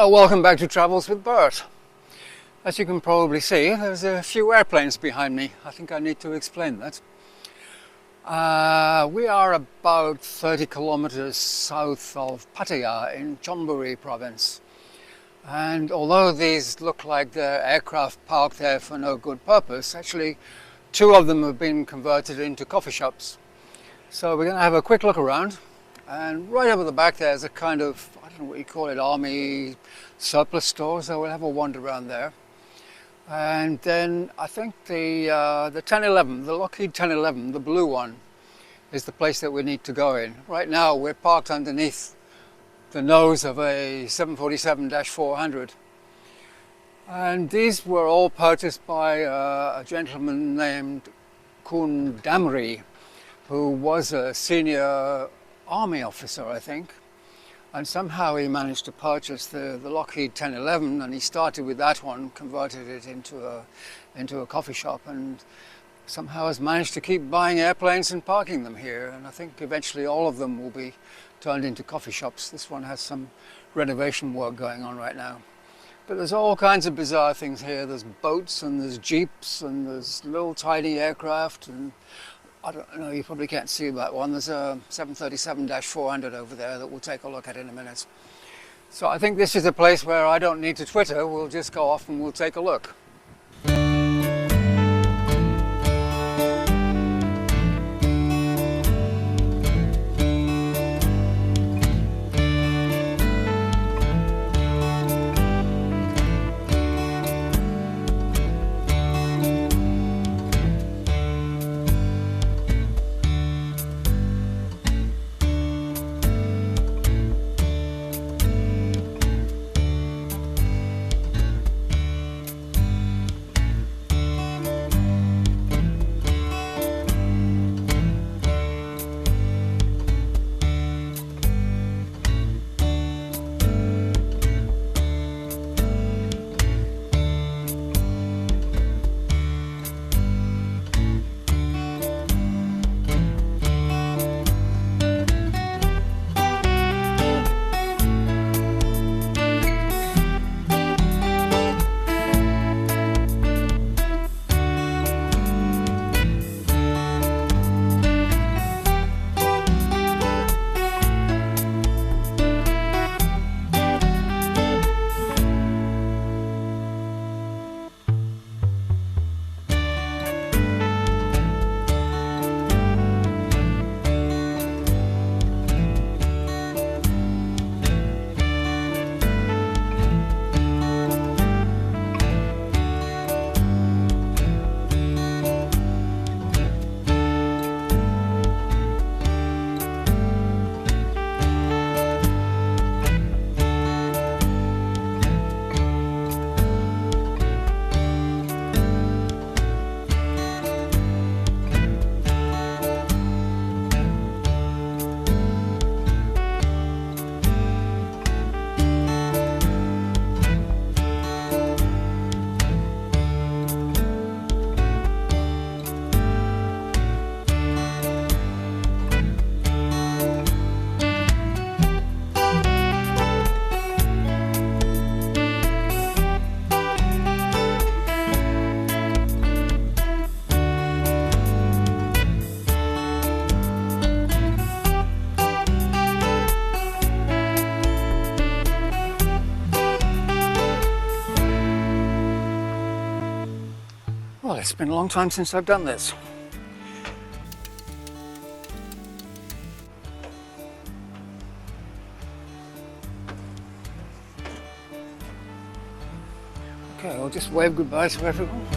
Well, welcome back to Travels with Bert. As you can probably see, there's a few airplanes behind me. I think I need to explain that. We are about 30 kilometers south of Pattaya in Chonburi province. And although these look like they're aircraft parked there for no good purpose, actually two of them have been converted into coffee shops. So we're going to have a quick look around. And right over the back there's a kind of, I don't know what you call it, army surplus store, so we'll have a wander around there. And then I think the 1011, the Lockheed 1011, the blue one, is the place that we need to go in. Right now we're parked underneath the nose of a 747-400. And these were all purchased by a gentleman named Kun Damri, who was a senior army officer, I think. And somehow he managed to purchase the Lockheed 1011, and he started with that one, converted it into a coffee shop, and somehow has managed to keep buying airplanes and parking them here. And I think eventually all of them will be turned into coffee shops. This one has some renovation work going on right now. But there's all kinds of bizarre things here. There's boats and there's jeeps and there's little tiny aircraft, and I don't know, you probably can't see that one. There's a 737-400 over there that we'll take a look at in a minute. So I think this is a place where I don't need to Twitter. We'll just go off and we'll take a look. Well, it's been a long time since I've done this. Okay, I'll just wave goodbye to everyone.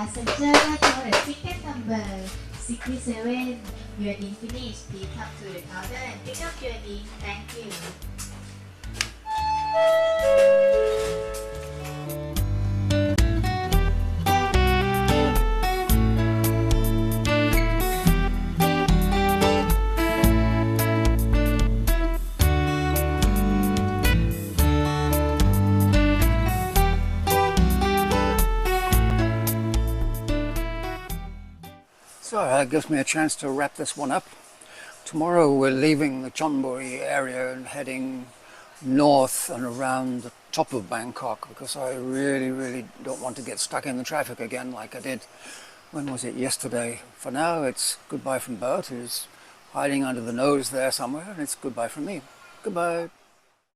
Passenger your ticket number 67. Your din finished. Please come to the counter and pick up your din. Thank you. So that gives me a chance to wrap this one up. Tomorrow we're leaving the Chonburi area and heading north and around the top of Bangkok, because I really don't want to get stuck in the traffic again like I did, when was it, yesterday. For now it's goodbye from Bert, who's hiding under the nose there somewhere, and it's goodbye from me. Goodbye.